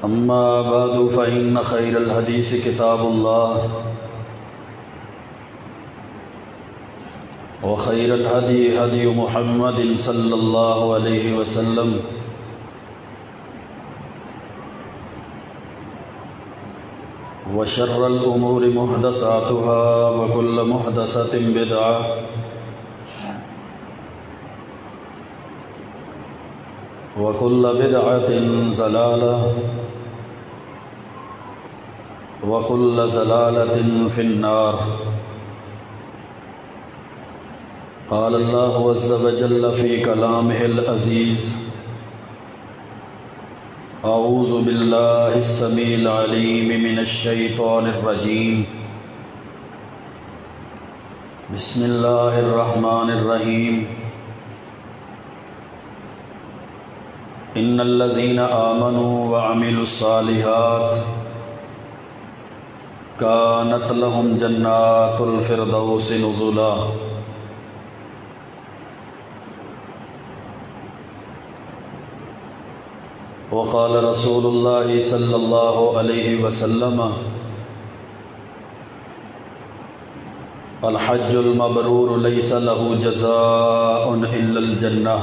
أما بعد فإن خير الحديث كتاب الله وخير الهدي هدي محمد صلى الله عليه وسلم وشر الأمور محدثاتها وكل محدثة بدعة وكل بدعة ضلالة وكل ضلالة في النار. قال الله عز وجل في كلامه العزيز: أعوذ بالله السميع العليم من الشيطان الرجيم. بسم الله الرحمن الرحيم. إن الذين آمنوا وعملوا الصالحات كانت لهم جنات الفردوس نزلا. وقال رسول الله صلى الله عليه وسلم: الحج المبرور ليس له جزاء إلا الجنة.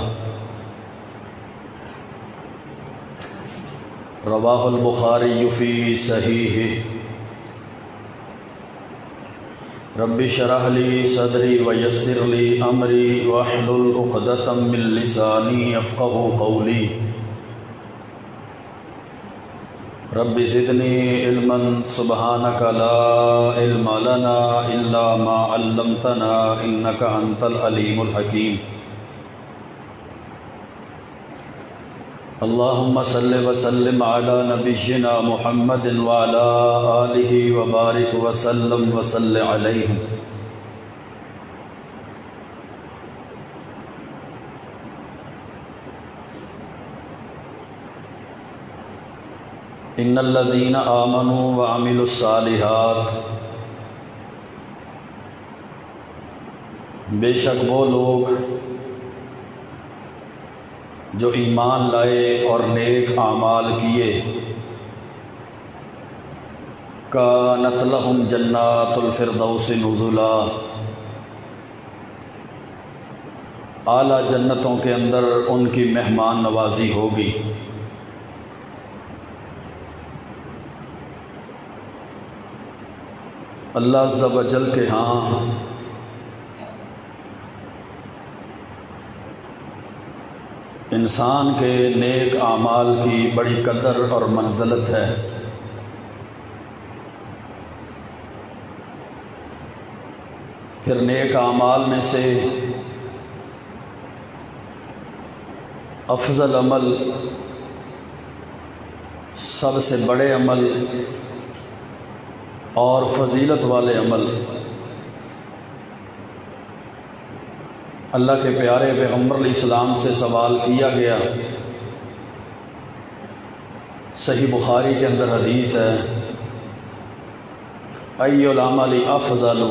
رواه البخاري في صحيحه. رب اشرح لي صدري ويسر لي أمري واحلل عقدة من لساني يفقهوا قولي. رب زدني علما سبحانك لا علم لنا إلا ما علمتنا إنك أنت العليم الحكيم. اللهم صل وسلم على نبينا محمد وعلى آله وبارك وسلم وصل عليه. ان الذين آمنوا وعملوا الصالحات، بے شک وہ لوگ جو ایمان لائے اور نیک اعمال کیے، کانت لہم جنات الفردوس نزلا، اعلیٰ جنتوں کے اندر ان کی مہمان نوازی ہوگی. اللہ عز و جل کے ہاں انسان کے نیک اعمال کی بڑی قدر اور منزلت ہے. پھر نیک اعمال میں سے افضل عمل، سب سے بڑے عمل اور فضیلت والے عمل اللہ کے پیارے پیغمبر علیہ السلام سے سوال کیا گیا. صحیح بخاری کے اندر حدیث ہے: ای العمل افضل،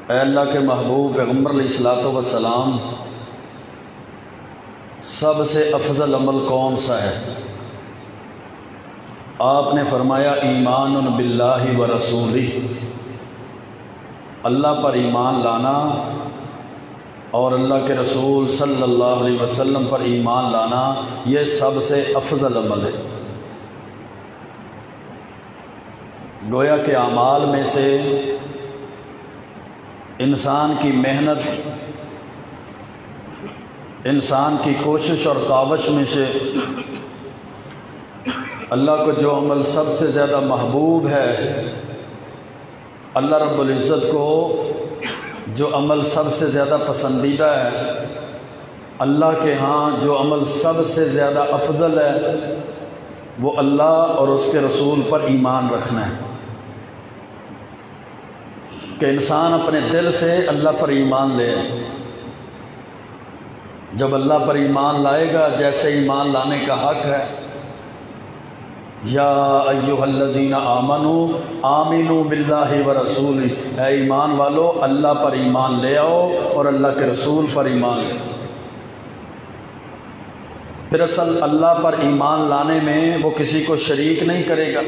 اے اللہ کے محبوب پیغمبر علیہ السلام، سب سے افضل عمل کون سا ہے؟ آپ نے فرمایا: ایمان باللہ و رسولہ، اللہ پر ایمان لانا اور اللہ کے رسول صلی اللہ علیہ وسلم پر ایمان لانا، یہ سب سے افضل عمل ہے. گویا کہ اعمال میں سے انسان کی محنت، انسان کی کوشش اور کاوش میں سے اللہ کو جو عمل سب سے زیادہ محبوب ہے، اللہ رب العزت کو جو عمل سب سے زیادہ پسندیدہ ہے، اللہ کے ہاں جو عمل سب سے زیادہ افضل ہے، وہ اللہ اور اس کے رسول پر ایمان رکھنا ہے. کہ انسان اپنے دل سے اللہ پر ایمان لے. جب اللہ پر ایمان لائے گا جیسے ایمان لانے کا حق ہے، یا ایھا الذین آمنوا آمنوا باللہ ورسولہ، اے ایمان والو اللہ پر ایمان لے آؤ اور اللہ کے رسول پر ایمان لے. پھر اصل اللہ پر ایمان لانے میں وہ کسی کو شریک نہیں کرے گا،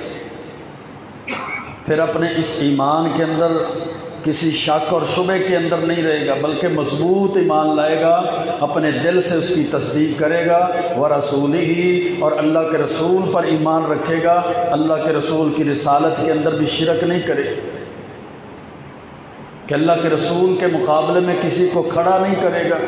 پھر اپنے اس ایمان کے اندر کسی شک اور شبے کے اندر نہیں رہے گا، بلکہ مضبوط ایمان لائے گا، اپنے دل سے اس کی تصدیق کرے گا، وَرَسُولِهِ، اور اللہ کے رسول پر ایمان رکھے گا، اللہ کے رسول کی رسالت کے اندر بھی شرک نہیں کرے گا، کہ اللہ کے رسول کے مقابلے میں کسی کو کھڑا نہیں کرے گا،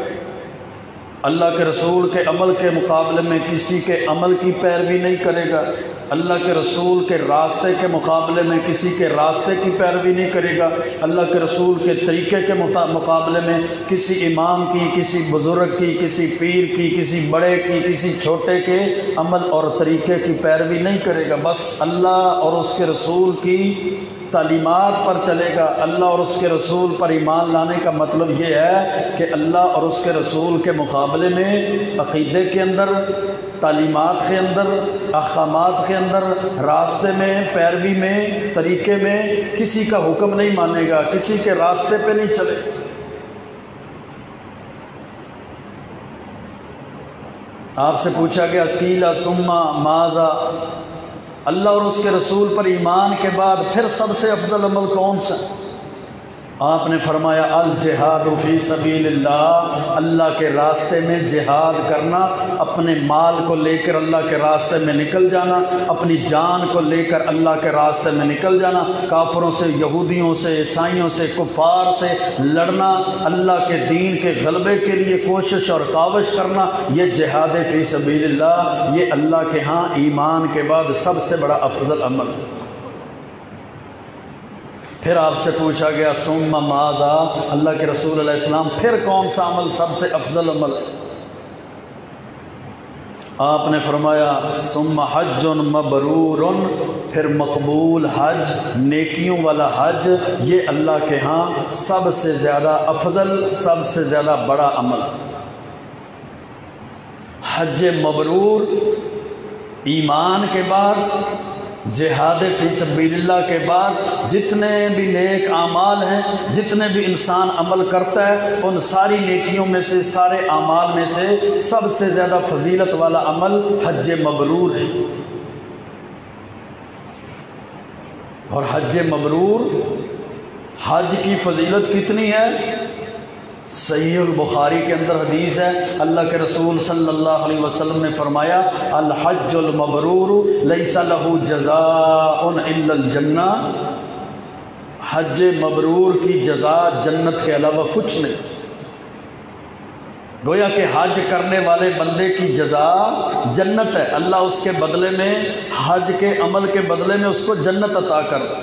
اللہ کے رسول کے عمل کے مقابلے میں کسی کے عمل کی پیروی نہیں کرے گا، اللہ کے رسول کے راستے کے مقابلے میں کسی کے راستے کی پیروی نہیں کرے گا، اللہ کے رسول کے طریقے کے مقابلے میں کسی امام کی، کسی بزرگ کی، کسی پیر کی، کسی بڑے کی، کسی چھوٹے کے عمل اور طریقے کی پیروی نہیں کرے گا، بس اللہ اور اس کے رسول کی تعلیمات پر چلے گا۔ اللہ اور اس کے رسول پر ایمان لانے کا مطلب یہ ہے کہ اللہ اور اس کے رسول کے مقابلے میں عقیدے کے اندر، تعلیمات کے اندر، احکامات کے اندر، راستے میں، پیروی میں، طریقے میں کسی کا حکم نہیں مانے گا، کسی کے راستے پہ نہیں چلے گا۔ آپ سے پوچھا گیا قیل ثم ماذا، اللہ اور اس کے رسول پر ایمان کے بعد پھر سب سے افضل عمل کون سا؟ آپ نے فرمایا الجہاد فی سبیل اللہ، اللہ کے راستے میں جہاد کرنا، اپنے مال کو لے کر اللہ کے راستے میں نکل جانا، اپنی جان کو لے کر اللہ کے راستے میں نکل جانا، کافروں سے، یہودیوں سے، عیسائیوں سے، کفار سے لڑنا، اللہ کے دین کے غلبے کے لیے کوشش اور کاوش کرنا، یہ جہاد فی سبیل اللہ، یہ اللہ کے ہاں ایمان کے بعد سب سے بڑا افضل عمل۔ پھر آپ سے پوچھا گیا ثم ماذا، اللہ کے رسول علیہ السلام پھر کون سا عمل سب سے افضل عمل؟ آپ نے فرمایا ثم حج مبرور، پھر مقبول حج، نیکیوں والا حج، یہ اللہ کے ہاں سب سے زیادہ افضل، سب سے زیادہ بڑا عمل۔ حج مبرور ایمان کے بعد، جہاد فی سبیل اللہ کے بعد جتنے بھی نیک اعمال ہیں، جتنے بھی انسان عمل کرتا ہے، ان ساری نیکیوں میں سے، سارے اعمال میں سے سب سے زیادہ فضیلت والا عمل حج مبرور ہے۔ اور حج مبرور، حج کی فضیلت کتنی ہے؟ صحیح البخاری کے اندر حدیث ہے، اللہ کے رسول صلی اللہ علیہ وسلم نے فرمایا الحج المبرور لیس لہ جزاء الا الجنہ، حج مبرور کی جزا جنت کے علاوہ کچھ نہیں۔ گویا کہ حج کرنے والے بندے کی جزا جنت ہے، اللہ اس کے بدلے میں، حج کے عمل کے بدلے میں اس کو جنت عطا کر دے۔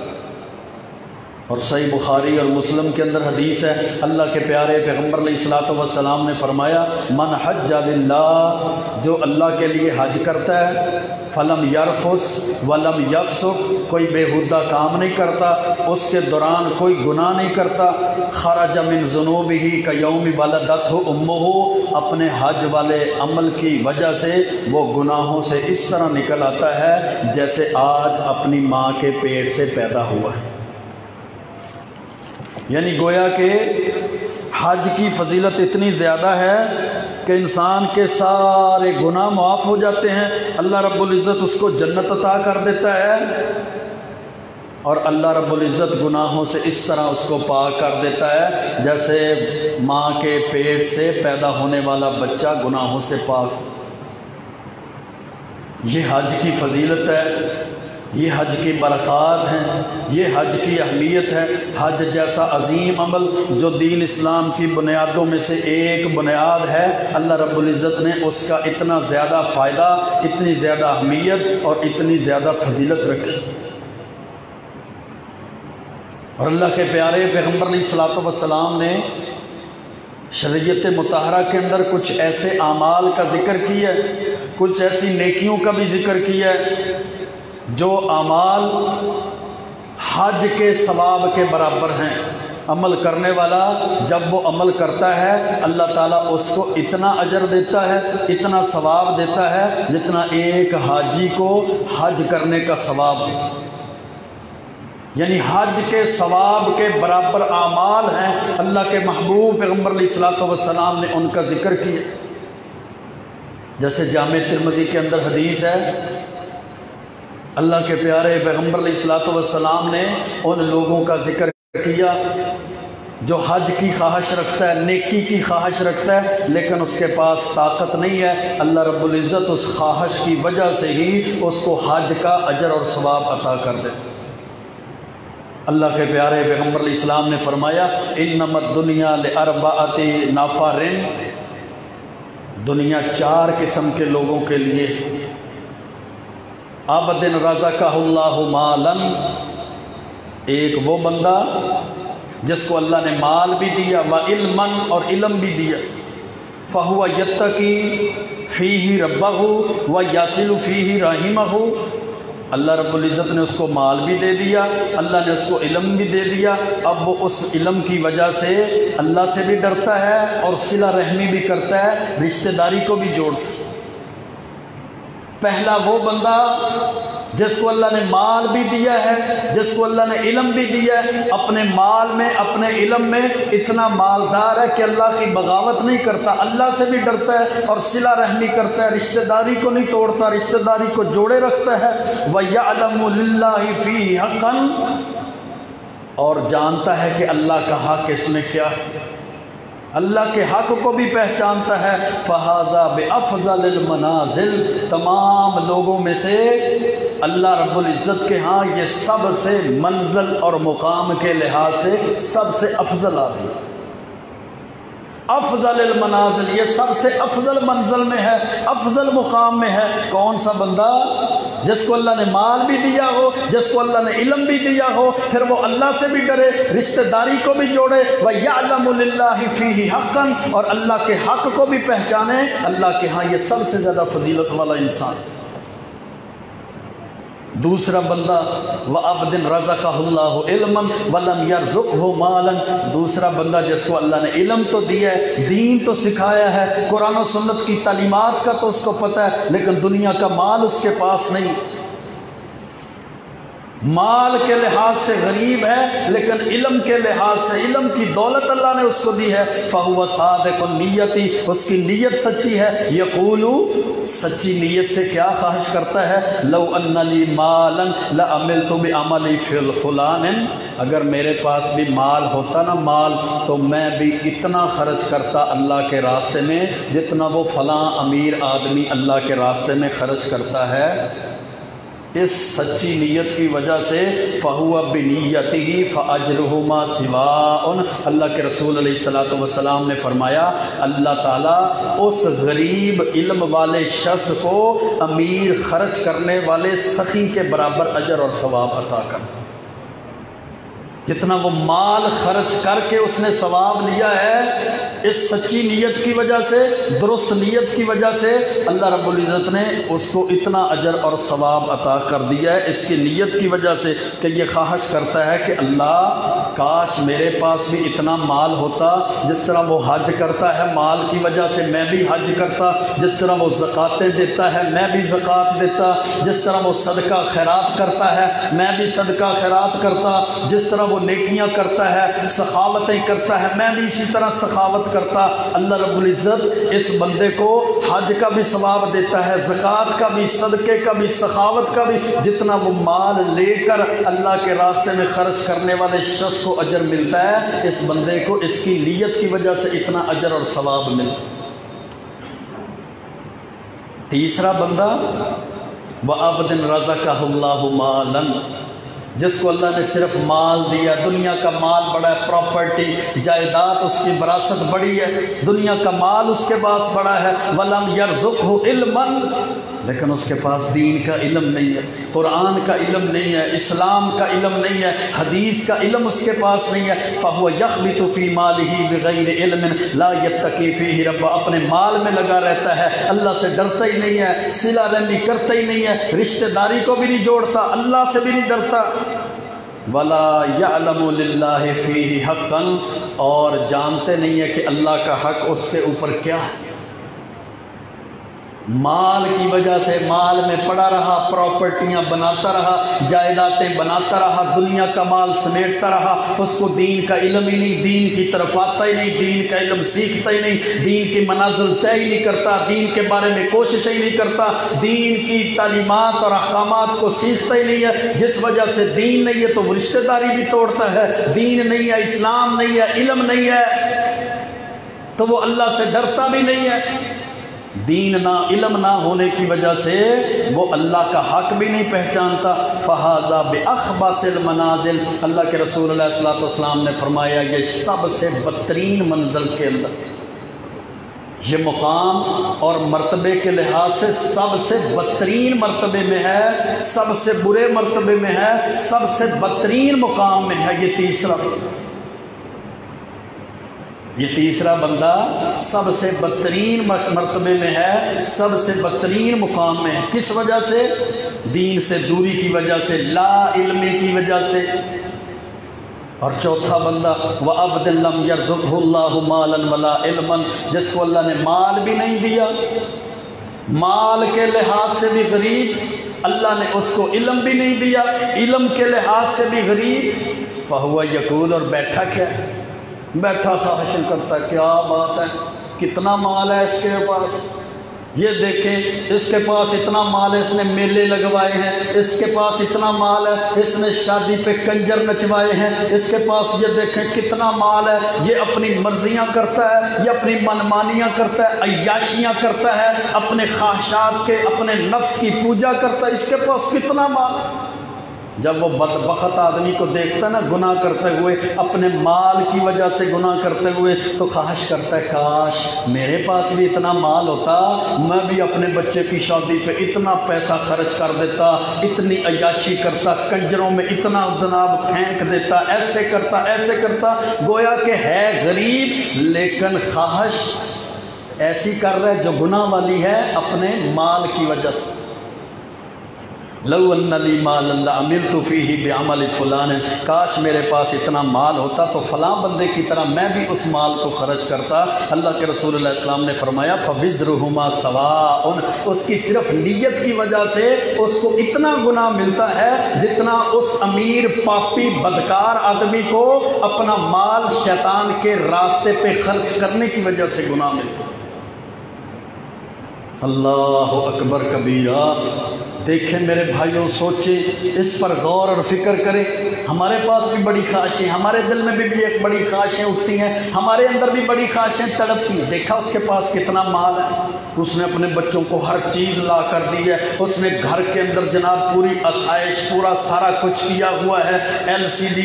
اور صحیح بخاری اور مسلم کے اندر حدیث ہے، اللہ کے پیارے پیغمبر علیہ الصلوۃ والسلام نے فرمایا من حج للہ، جو اللہ کے لیے حج کرتا ہے، فلم یرفس ولم یفسق، کوئی بےہودہ کام نہیں کرتا، اس کے دوران کوئی گناہ نہیں کرتا، خرج من ذنوبہ کیوم ولدتہ امہ، اپنے حج والے عمل کی وجہ سے وہ گناہوں سے اس طرح نکل آتا ہے جیسے آج اپنی ماں کے پیٹ سے پیدا ہوا ہے۔ یعنی گویا کہ حج کی فضیلت اتنی زیادہ ہے کہ انسان کے سارے گناہ معاف ہو جاتے ہیں، اللہ رب العزت اس کو جنت عطا کر دیتا ہے، اور اللہ رب العزت گناہوں سے اس طرح اس کو پاک کر دیتا ہے جیسے ماں کے پیٹ سے پیدا ہونے والا بچہ گناہوں سے پاک۔ یہ حج کی فضیلت ہے، یہ حج کی برکات ہیں، یہ حج کی اہمیت ہے۔ حج جیسا عظیم عمل جو دین اسلام کی بنیادوں میں سے ایک بنیاد ہے، اللہ رب العزت نے اس کا اتنا زیادہ فائدہ، اتنی زیادہ اہمیت اور اتنی زیادہ فضیلت رکھی۔ اور اللہ کے پیارے پیغمبر علیہ الصلوۃ والسلام نے شریعت مطہرہ کے اندر کچھ ایسے اعمال کا ذکر کیا ہے، کچھ ایسی نیکیوں کا بھی ذکر کیا ہے جو اعمال حج کے ثواب کے برابر ہیں۔ عمل کرنے والا جب وہ عمل کرتا ہے، اللہ تعالیٰ اس کو اتنا اجر دیتا ہے، اتنا ثواب دیتا ہے جتنا ایک حاجی کو حج کرنے کا ثواب دیتا ہے۔ یعنی حج کے ثواب کے برابر اعمال ہیں، اللہ کے محبوب پیغمبر علیہ الصلوۃ والسلام نے ان کا ذکر کیا۔ جیسے جامع ترمذی کے اندر حدیث ہے، اللہ کے پیارے پیغمبر علیہ الصلوۃ والسلام نے ان لوگوں کا ذکر کیا جو حج کی خواہش رکھتا ہے، نیکی کی خواہش رکھتا ہے، لیکن اس کے پاس طاقت نہیں ہے۔ اللہ رب العزت اس خواہش کی وجہ سے ہی اس کو حج کا اجر اور ثواب عطا کر دیتا۔ اللہ کے پیارے پیغمبر علیہ السلام نے فرمایا انما الدنیا لاربعۃ نفر، دنیا 4 قسم کے لوگوں کے لیے، عبد رزقہ اللہ مالا، ایک وہ بندہ جس کو اللہ نے مال بھی دیا، وعلما، اور علم بھی دیا، فہو یتقی فیہ ربہ ویصل فیہ رحمہ، اللہ رب العزت نے اس کو مال بھی دے دیا، اللہ نے اس کو علم بھی دے دیا، اب وہ اس علم کی وجہ سے اللہ سے بھی ڈرتا ہے اور صلہ رحمی بھی کرتا ہے، رشتہ داری کو بھی جوڑتا ہے۔ پہلا وہ بندہ جس کو اللہ نے مال بھی دیا ہے، جس کو اللہ نے علم بھی دیا ہے، اپنے مال میں اپنے علم میں اتنا مالدار ہے کہ اللہ کی بغاوت نہیں کرتا، اللہ سے بھی ڈرتا ہے اور صلہ رحمی کرتا ہے، رشتہ داری کو نہیں توڑتا، رشتہ داری کو جوڑے رکھتا ہے، وَيَعْلَمُ لِلَّهِ فِيهِ حَقًّا، اور جانتا ہے کہ اللہ کا حق اس میں کیا ہے، اللہ کے حق کو بھی پہچانتا ہے۔ فَهَذَا بِأَفْضَلِ الْمَنَازِلِ، تمام لوگوں میں سے اللہ رب العزت کے ہاں یہ سب سے منزل اور مقام کے لحاظ سے سب سے افضل آدمی، افضل المنازل، یہ سب سے افضل منزل میں ہے، افضل مقام میں ہے۔ کون سا بندہ؟ جس کو اللہ نے مال بھی دیا ہو، جس کو اللہ نے علم بھی دیا ہو، پھر وہ اللہ سے بھی ڈرے، رشتہ داری کو بھی جوڑے، وَيَعْلَمُ لِلَّهِ فِيهِ حَقًّا، اور اللہ کے حق کو بھی پہچانے۔ اللہ کے ہاں یہ سب سے زیادہ فضیلت والا انسان۔ دوسرا بندہ وَعَبْدٍ رَزَقَهُ اللَّهُ عِلْمًا وَلَمْ يَرْزُقْهُ مَالًا، دوسرا بندہ جس کو اللہ نے علم تو دیا ہے، دین تو سکھایا ہے، قرآن و سنت کی تعلیمات کا تو اس کو پتہ ہے، لیکن دنیا کا مال اس کے پاس نہیں، مال کے لحاظ سے غریب ہے، لیکن علم کے لحاظ سے، علم کی دولت اللہ نے اس کو دی ہے، فَهُوَ صَادِقُ النِّيَّةِ، اس کی نیت سچی ہے، یقول، سچی نیت سے کیا خواہش کرتا ہے، لَوْ أَنَّ لِي مَالًا لَعَمِلْتُ بِعَمَلِ فُلَانٍ، اگر میرے پاس بھی مال ہوتا نا، مال، تو میں بھی اتنا خرچ کرتا اللہ کے راستے میں جتنا وہ فلاں امیر آدمی اللہ کے راستے میں خرچ کرتا ہے۔ اس سچی نیت کی وجہ سے فَهُوَ بِنِيَّتِهِ فَأَجْرُهُ مَا سِوَاءٌ، اللہ کے رسول علیہ الصلوۃ والسلام نے فرمایا اللہ تعالیٰ اس غریب علم والے شخص کو امیر خرچ کرنے والے سخی کے برابر اجر اور ثواب عطا کرتا، جتنا وہ مال خرچ کر کے اس نے ثواب لیا ہے، اس سچی نیت کی وجہ سے، درست نیت کی وجہ سے اللہ رب العزت نے اس کو اتنا اجر اور ثواب عطا کر دیا ہے، اس کی نیت کی وجہ سے کہ یہ خواہش کرتا ہے کہ اللہ کاش میرے پاس بھی اتنا مال ہوتا، جس طرح وہ حج کرتا ہے مال کی وجہ سے میں بھی حج کرتا، جس طرح وہ زکاتیں دیتا ہے میں بھی زکات دیتا، جس طرح وہ صدقہ خیرات کرتا ہے میں بھی صدقہ خیرات کرتا، جس طرح وہ نیکیاں کرتا ہے، سخاوتیں کرتا ہے، میں بھی اسی طرح سخاوت کرتا۔ اللہ رب العزت اس بندے کو حج کا بھی ثواب دیتا ہے، زکوٰۃ کا بھی، صدقے کا بھی، سخاوت کا بھی، جتنا وہ مال لے کر اللہ کے راستے میں خرچ کرنے والے شخص کو اجر ملتا ہے، اس بندے کو اس کی نیت کی وجہ سے اتنا اجر اور ثواب ملتا ہے۔ تیسرا بندہ وَعَبْدٍ رَزَقَهُ اللَّهُ مَالًا، جس کو اللہ نے صرف مال دیا، دنیا کا مال بڑا ہے، پراپرٹی جائیداد اس کی وراثت بڑی ہے، دنیا کا مال اس کے پاس بڑا ہے، وَلَمْ يَرْزُقْهُ عِلْمًا، لیکن اس کے پاس دین کا علم نہیں ہے، قرآن کا علم نہیں ہے، اسلام کا علم نہیں ہے، حدیث کا علم اس کے پاس نہیں ہے، فَهُوَ يَخْبِطُ فِي مَالِهِ بِغَيْرِ عِلْمٍ لَا يَتَّقِي فِيهِ رَبَّهُ، اپنے مال میں لگا رہتا ہے، اللہ سے ڈرتا ہی نہیں ہے، صلہ رحمی کرتا ہی نہیں ہے، رشتہ داری کو بھی نہیں جوڑتا، اللہ سے بھی نہیں ڈرتا، وَلَا يَعْلَمُ لِلَّهِ فِيهِ حَقًّا، اور جانتے نہیں ہے کہ اللہ کا حق اس کے اوپر کیا ہے۔ مال کی وجہ سے مال میں پڑا رہا، پراپرٹیاں بناتا رہا، جائیدادیں بناتا رہا، دنیا کا مال سمیٹتا رہا، اس کو دین کا علم ہی نہیں، دین کی طرف آتا ہی نہیں، دین کا علم سیکھتا ہی نہیں، دین کی منازل طے ہی نہیں کرتا، دین کے بارے میں کوشش ہی نہیں کرتا، دین کی تعلیمات اور احکامات کو سیکھتا ہی نہیں ہے۔ جس وجہ سے دین نہیں ہے تو وہ رشتہ داری بھی توڑتا ہے، دین نہیں ہے، اسلام نہیں ہے، علم نہیں ہے تو وہ اللہ سے ڈرتا بھی نہیں ہے۔ دین نہ علم نہ ہونے کی وجہ سے وہ اللہ کا حق بھی نہیں پہچانتا۔ فہذا بأخبث المنازل، اللہ کے رسول علیہ الصلوۃ والسلام نے فرمایا یہ سب سے بدترین منزل کے اندر، یہ مقام اور مرتبے کے لحاظ سے سب سے بدترین مرتبے میں ہے، سب سے برے مرتبے میں ہے، سب سے بدترین مقام میں ہے یہ تیسرا بندہ سب سے بدترین مرتبے میں ہے، سب سے بدترین مقام میں ہے۔ کس وجہ سے؟ دین سے دوری کی وجہ سے، لا علمی کی وجہ سے۔ اور چوتھا بندہ وَعَبْدٍ لَّمْ يَرْزُقْهُ اللَّهُ مَالًا وَلَا عِلْمًا، جس کو اللہ نے مال بھی نہیں دیا، مال کے لحاظ سے بھی غریب، اللہ نے اس کو علم بھی نہیں دیا، علم کے لحاظ سے بھی غریب، فَهُوَ يَقُولُ، اور بیٹھا کیا ہے؟ بیٹھا خواہشیں کرتا ہے۔ کیا بات ہے، کتنا مال ہے اس کے پاس، یہ دیکھیں اس کے پاس اتنا مال ہے، اس نے میلے لگوائے ہیں، اس کے پاس اتنا مال ہے، اس نے شادی پہ کنجر نچوائے ہیں، اس کے پاس یہ دیکھیں کتنا مال ہے، یہ اپنی مرضیاں کرتا ہے، یہ اپنی منمانیاں کرتا ہے، عیاشیاں کرتا ہے، اپنے خواہشات کے، اپنے نفس کی پوجا کرتا ہے، اس کے پاس کتنا مال ہے۔ جب وہ بدبخت آدمی کو دیکھتا ہے نا گناہ کرتے ہوئے، اپنے مال کی وجہ سے گناہ کرتے ہوئے، تو خواہش کرتا ہے کاش میرے پاس بھی اتنا مال ہوتا، میں بھی اپنے بچے کی شادی پہ اتنا پیسہ خرچ کر دیتا، اتنی عیاشی کرتا، کنجروں میں اتنا جناب پھینک دیتا، ایسے کرتا، گویا کہ ہے غریب لیکن خواہش ایسی کر رہا ہے جو گناہ والی ہے اپنے مال کی وجہ سے۔ لو ان لی مالا لعملت فیہ بعمل فلان، کاش میرے پاس اتنا مال ہوتا تو فلاں بندے کی طرح میں بھی اس مال کو خرچ کرتا۔ اللہ کے رسول علیہ السلام نے فرمایا فوزرہما سواء، اس کی صرف نیت کی وجہ سے اس کو اتنا گناہ ملتا ہے جتنا اس امیر پاپی بدکار آدمی کو اپنا مال شیطان کے راستے پہ خرچ کرنے کی وجہ سے گناہ ملتا۔ اللہ اکبر کبیرہ۔ دیکھیں میرے بھائیوں، سوچیں اس پر، غور اور فکر کریں۔ ہمارے پاس بھی بڑی خواہشیں، ہمارے دل میں بھی ایک بڑی خواہشیں اٹھتی ہیں، ہمارے اندر بھی بڑی خواہشیں تڑپتی ہیں۔ دیکھا اس کے پاس کتنا مال ہے، اس نے اپنے بچوں کو ہر چیز لا کر دی ہے، اس نے گھر کے اندر جناب پوری آسائش، پورا سارا کچھ کیا ہوا ہے، LCD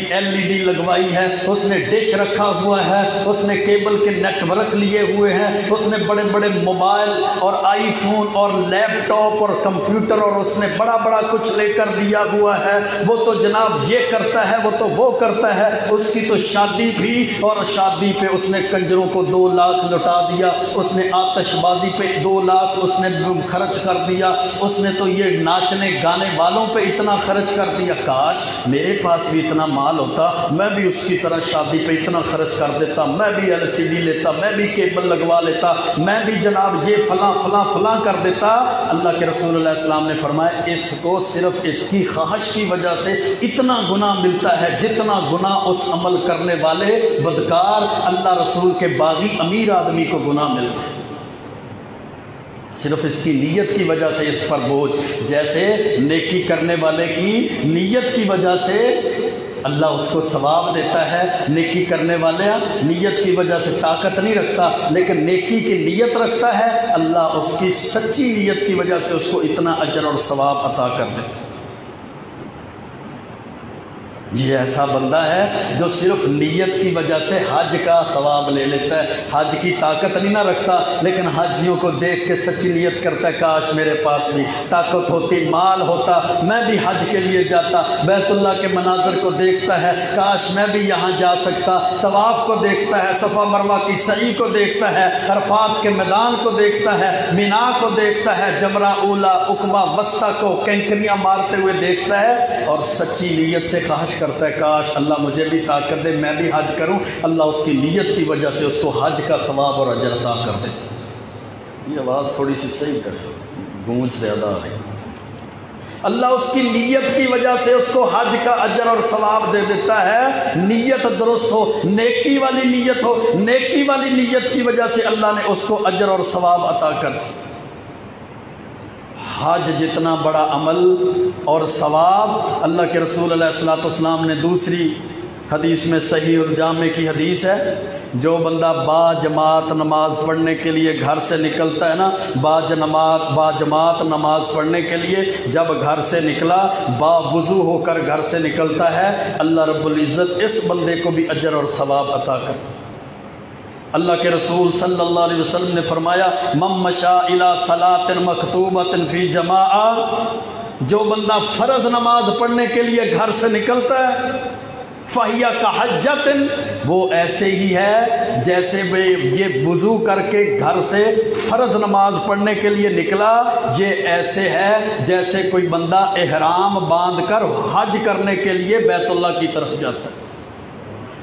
لگوائی ہے، اس نے ڈش رکھا ہوا ہے، اس نے کیبل کے نیٹ ورک لیے ہوئے ہیں، اس نے بڑے بڑے موبائل اور آئی فون اور لیپ ٹاپ اور کمپیوٹر اور اس نے بڑا بڑا کچھ لے کر دیا ہوا ہے۔ وہ تو جناب یہ کرتا ہے، وہ تو وہ کرتا ہے، اس کی تو شادی بھی، اور شادی پہ اس نے کنجروں کو 2 لاکھ لٹا دیا، اس نے آتش بازی پہ 2 لاکھ اس نے خرچ کر دیا، اس نے تو یہ ناچنے گانے والوں پہ اتنا خرچ کر دیا۔ کاش میرے پاس بھی اتنا مال ہوتا، میں بھی اس کی طرح شادی پہ اتنا خرچ کر دیتا، میں بھی LCD لیتا، میں بھی کیبل لگوا لیتا، میں بھی جناب یہ فلاں فلاں فلاں کر دیتا۔ اللہ کے رسول علیہ السلام نے فرمایا اس کو صرف اس کی خواہش کی وجہ سے اتنا گناہ ملتا ہے جتنا گناہ اس عمل کرنے والے بدکار اللہ رسول کے باغی امیر آدمی کو گناہ ملتا ہے۔ صرف اس کی نیت کی وجہ سے اس پر بوجھ، جیسے نیکی کرنے والے کی نیت کی وجہ سے اللہ اس کو ثواب دیتا ہے۔ نیکی کرنے والا نیت کی وجہ سے طاقت نہیں رکھتا، لیکن نیکی کی نیت رکھتا ہے، اللہ اس کی سچی نیت کی وجہ سے اس کو اتنا اجر اور ثواب عطا کر دیتا ہے۔ یہ ایسا بندہ ہے جو صرف نیت کی وجہ سے حج کا ثواب لے لیتا ہے، حج کی طاقت نہیں نہ رکھتا، لیکن حاجیوں کو دیکھ کے سچی نیت کرتا ہے کاش میرے پاس بھی طاقت ہوتی، مال ہوتا، میں بھی حج کے لیے جاتا، بیت اللہ کے مناظر کو دیکھتا ہے کاش میں بھی یہاں جا سکتا، طواف کو دیکھتا ہے، صفا مروہ کی سعی کو دیکھتا ہے، عرفات کے میدان کو دیکھتا ہے، مینا کو دیکھتا ہے، جمرہ اولا عقبہ وسطیٰ کو کینکریاں مارتے ہوئے دیکھتا ہے، اور سچی نیت سے خواہش کرتا ہے کاش اللہ مجھے بھی طاقت دے میں بھی حج کروں۔ اللہ اس کی نیت کی وجہ سے اس کو حج کا ثواب اور اجر عطا کر دیتا۔ یہ آواز تھوڑی سی صحیح کر، گونج زیادہ آ رہی۔ اللہ اس کی نیت کی وجہ سے اس کو حج کا اجر اور ثواب دے دیتا ہے، نیت درست ہو، نیکی والی نیت ہو، نیکی والی نیت کی وجہ سے اللہ نے اس کو اجر اور ثواب عطا کر دی۔ حج جتنا بڑا عمل اور ثواب، اللہ کے رسول علیہ الصلوۃ والسلام نے دوسری حدیث میں صحیح الجامع کی حدیث ہے، جو بندہ با جماعت نماز پڑھنے کے لیے گھر سے نکلتا ہے نا، با جماعت نماز پڑھنے کے لیے جب گھر سے نکلا، با وضو ہو کر گھر سے نکلتا ہے، اللہ رب العزت اس بندے کو بھی اجر اور ثواب عطا کرتا ہے۔ اللہ کے رسول صلی اللہ علیہ وسلم نے فرمایا، من مشى الى صلاۃ مکتوبۃ فی جماعہ، جو بندہ فرض نماز پڑھنے کے لیے گھر سے نکلتا ہے، فَهِيَ كَحَجَّةٍ، وہ ایسے ہی ہے جیسے یہ وضو کر کے گھر سے فرض نماز پڑھنے کے لیے نکلا، یہ ایسے ہے جیسے کوئی بندہ احرام باندھ کر حج کرنے کے لیے بیت اللہ کی طرف جاتا ہے۔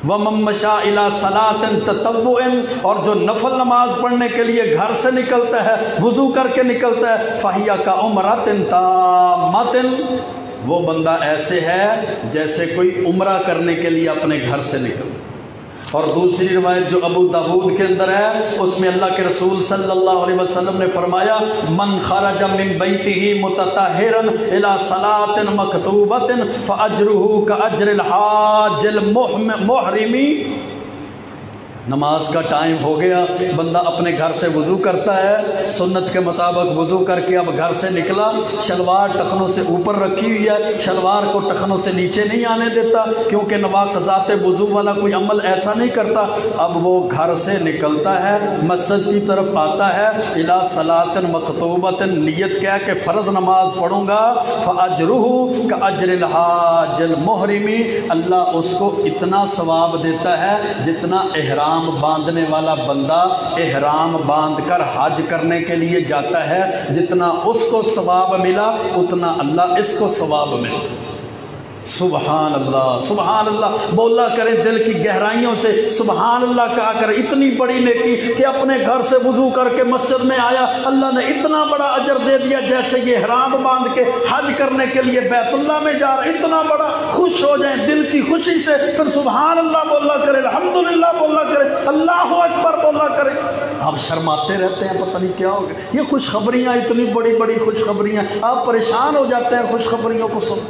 وَمَن مَشَىٰ إِلَىٰ صَلَاةٍ تَطَوُّعٍ، اور جو نفل نماز پڑھنے کے لیے گھر سے نکلتا ہے، وضو کر کے نکلتا ہے، فَهِيَ كَعُمْرَةٍ تَامَّةٍ، وہ بندہ ایسے ہے جیسے کوئی عمرہ کرنے کے لیے اپنے گھر سے نکلتا۔ اور دوسری روایت جو ابو داود کے اندر ہے، اس میں اللہ کے رسول صلی اللہ علیہ وسلم نے فرمایا، من خرج من بیتہ متطہرا الی صلاۃ مکتوبۃ فاجرہ کاجر الحاج المحرم، نماز کا ٹائم ہو گیا، بندہ اپنے گھر سے وضو کرتا ہے، سنت کے مطابق وضو کر کے اب گھر سے نکلا، شلوار ٹخنوں سے اوپر رکھی ہوئی ہے، شلوار کو ٹخنوں سے نیچے نہیں آنے دیتا، کیونکہ نواقضات وضو والا کوئی عمل ایسا نہیں کرتا۔ اب وہ گھر سے نکلتا ہے، مسجد کی طرف آتا ہے، الی صلاۃ مکتوبۃ، نیت کیا کہ فرض نماز پڑھوں گا، فاجرہ کاجر الحاج المحرم، اللہ اس کو اتنا ثواب دیتا ہے جتنا احرام باندھنے والا بندہ احرام باندھ کر حج کرنے کے لیے جاتا ہے، جتنا اس کو ثواب ملا اتنا اللہ اس کو ثواب ملتا۔ سبحان اللہ، سبحان اللہ، بولا کرے دل کی گہرائیوں سے سبحان اللہ کہا کرے۔ اتنی بڑی نیکی کہ اپنے گھر سے وضو کر کے مسجد میں آیا، اللہ نے اتنا بڑا اجر دے دیا جیسے یہ احرام باندھ کے حج کرنے کے لیے بیت اللہ میں جا رہا، اتنا بڑا، خوش ہو جائیں دل کی خوشی سے، پھر سبحان اللہ بولا کرے، الحمدللہ بولا کرے، اللہ اکبر بولا کرے۔ آپ شرماتے رہتے ہیں، پتہ نہیں کیا ہو گیا، یہ خوشخبریاں اتنی بڑی بڑی خوشخبریاں، آپ پریشان ہو جاتے ہیں خوشخبریوں کو سن۔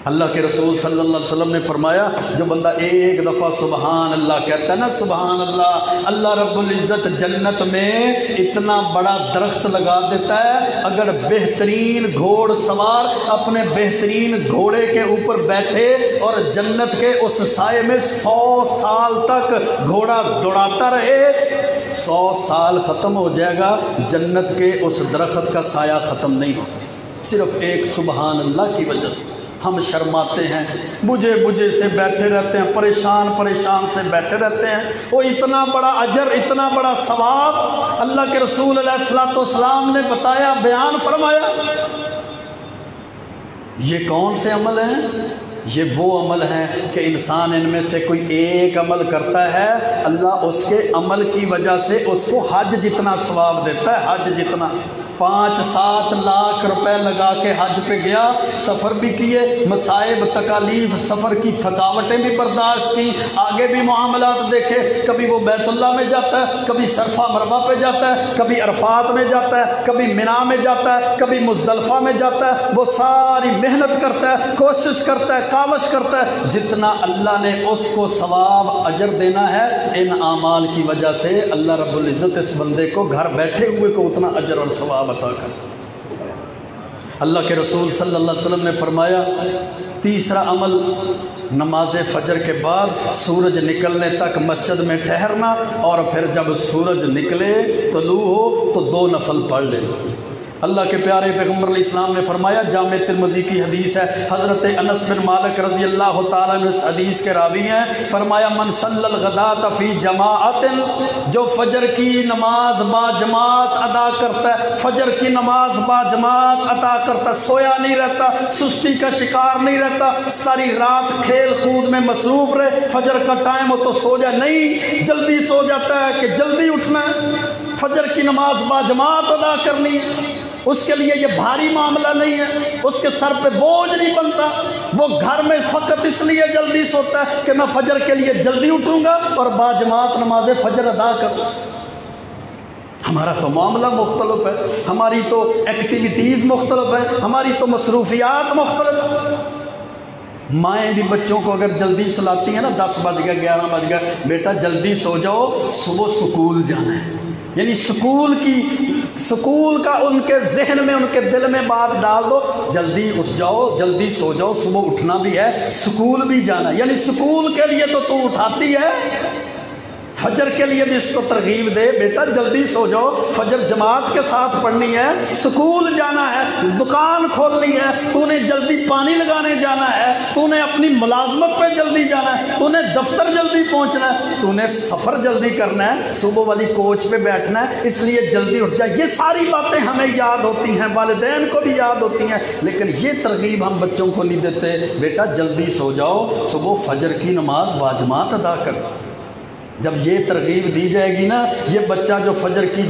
اللہ کے رسول صلی اللہ علیہ وسلم نے فرمایا، جو بندہ ایک دفعہ سبحان اللہ کہتا ہے نا، سبحان اللہ، اللہ رب العزت جنت میں اتنا بڑا درخت لگا دیتا ہے، اگر بہترین گھوڑ سوار اپنے بہترین گھوڑے کے اوپر بیٹھے اور جنت کے اس سائے میں 100 سال تک گھوڑا دوڑاتا رہے، 100 سال ختم ہو جائے گا، جنت کے اس درخت کا سایہ ختم نہیں ہوگا، صرف ایک سبحان اللہ کی وجہ سے۔ ہم شرماتے ہیں، بجھے سے بیٹھے رہتے ہیں، پریشان سے بیٹھے رہتے ہیں، وہ اتنا بڑا اجر، اتنا بڑا ثواب اللہ کے رسول علیہ الصلوۃ والسلام نے بتایا، بیان فرمایا۔ یہ کون سے عمل ہیں؟ یہ وہ عمل ہیں کہ انسان ان میں سے کوئی ایک عمل کرتا ہے، اللہ اس کے عمل کی وجہ سے اس کو حج جتنا ثواب دیتا ہے، حج جتنا۔ 5-7 لاکھ روپے لگا کے حج پہ گیا، سفر بھی کیے، مصائب تکالیف سفر کی تھکاوٹیں بھی برداشت کی، آگے بھی معاملات دیکھے، کبھی وہ بیت اللہ میں جاتا ہے، کبھی صفا مروا پہ جاتا ہے، کبھی عرفات میں جاتا ہے، کبھی مینا میں جاتا ہے، کبھی مزدلفہ میں جاتا ہے، وہ ساری محنت کرتا ہے، کوشش کرتا ہے، کاوش کرتا ہے، جتنا اللہ نے اس کو ثواب اجر دینا ہے، ان اعمال کی وجہ سے اللہ رب العزت اس بندے کو گھر بیٹھے ہوئے کو اتنا اجر اور ثواب عطا کرتا۔ اللہ کے رسول صلی اللہ علیہ وسلم نے فرمایا، تیسرا عمل نماز فجر کے بعد سورج نکلنے تک مسجد میں ٹھہرنا، اور پھر جب سورج نکلے طلوع ہو تو 2 نفل پڑھ لینا۔ اللہ کے پیارے پیغمبر علیہ السلام نے فرمایا، جامع ترمذی کی حدیث ہے، حضرت انس بن مالک رضی اللہ تعالیٰ عنہ اس حدیث کے راوی ہیں، فرمایا، من صلی الغداۃ فی جماعت، جو فجر کی نماز با جماعت ادا کرتا ہے، فجر کی نماز با جماعت ادا کرتا ہے، سویا نہیں رہتا، سستی کا شکار نہیں رہتا، ساری رات کھیل کود میں مصروف رہے، فجر کا ٹائم ہو تو سو جائے نہیں، جلدی سو جاتا ہے کہ جلدی اٹھنا ہے، فجر کی نماز باجماعت ادا کرنی ہے، اس کے لیے یہ بھاری معاملہ نہیں ہے، اس کے سر پہ بوجھ نہیں بنتا، وہ گھر میں فقط اس لیے جلدی سوتا ہے کہ میں فجر کے لیے جلدی اٹھوں گا اور باجماعت نماز فجر ادا کروں۔ ہمارا تو معاملہ مختلف ہے، ہماری تو ایکٹیویٹیز مختلف ہے، ہماری تو مصروفیات مختلف ہیں۔ مائیں بھی بچوں کو اگر جلدی سلاتی ہیں نا، 10 بج گئے 11 بج گئے، بیٹا جلدی سو جاؤ، صبح سکول جانا ہے، یعنی سکول کا ان کے ذہن میں، ان کے دل میں بات ڈال دو، جلدی اٹھ جاؤ، جلدی سو جاؤ، صبح اٹھنا بھی ہے، سکول بھی جانا ہے، یعنی سکول کے لیے تو اٹھاتی ہے، فجر کے لیے بھی اس کو ترغیب دے، بیٹا جلدی سو جاؤ، فجر جماعت کے ساتھ پڑھنی ہے، سکول جانا ہے، دکان کھولنی ہے، تو نے جلدی پانی لگانے جانا ہے، تو نے اپنی ملازمت پہ جلدی جانا ہے، تو نے دفتر جلدی پہنچنا ہے، تو نے سفر جلدی کرنا ہے، صبح والی کوچ پہ بیٹھنا ہے، اس لیے جلدی اٹھ جائے۔ یہ ساری باتیں ہمیں یاد ہوتی ہیں، والدین کو بھی یاد ہوتی ہیں، لیکن یہ ترغیب ہم بچوں کو نہیں دیتے، بیٹا جلدی سو جاؤ، صبح فجر کی نماز باجماعت ادا کر۔ جب یہ ترغیب دی جائے گی نا، یہ بچہ جو فجر کی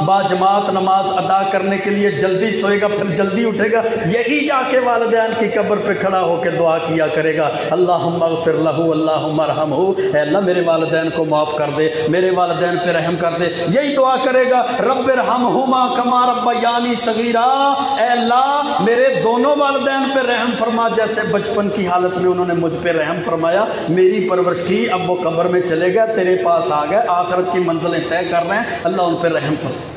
باجماعت نماز ادا کرنے کے لیے جلدی سوئے گا، پھر جلدی اٹھے گا، یہی جا کے والدین کی قبر پہ کھڑا ہو کے دعا کیا کرے گا، اللہم اغفر لہو اللہم ارحمہ، اے اللہ میرے والدین کو معاف کر دے، میرے والدین پہ رحم کر دے۔ یہی دعا کرے گا، رب ارحمہما کما ربیانی صغیرا، اے اللہ میرے دونوں والدین پہ رحم فرما، جیسے بچپن کی حالت میں انہوں نے مجھ پہ رحم فرمایا، میری پرورش کی، اب وہ قبر میں چلے گئے، تیرے پاس آ گئے، آخرت کی منزلیں طے کر رہے ہیں، اللہ ان پہ رحم فرمائے۔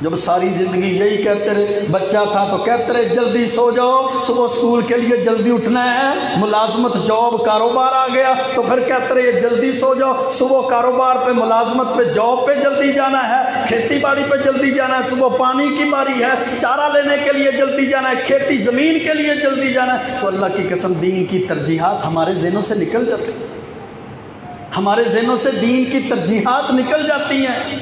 جب ساری زندگی یہی کہتے رہے، بچہ تھا تو کہتے رہے جلدی سو جاؤ، صبح اسکول کے لیے جلدی اٹھنا ہے، ملازمت جاب کاروبار آ گیا تو پھر کہتے رہے جلدی سو جاؤ، صبح کاروبار پہ ملازمت پہ جاب پہ جلدی جانا ہے، کھیتی باڑی پہ جلدی جانا ہے، صبح پانی کی باری ہے، چارہ لینے کے لیے جلدی جانا ہے، کھیتی زمین کے لیے جلدی جانا ہے۔ تو اللہ کی قسم دین کی ترجیحات ہمارے ذہنوں سے نکل جاتی ہیں، ہمارے ذہنوں سے دین کی ترجیحات نکل جاتی ہیں،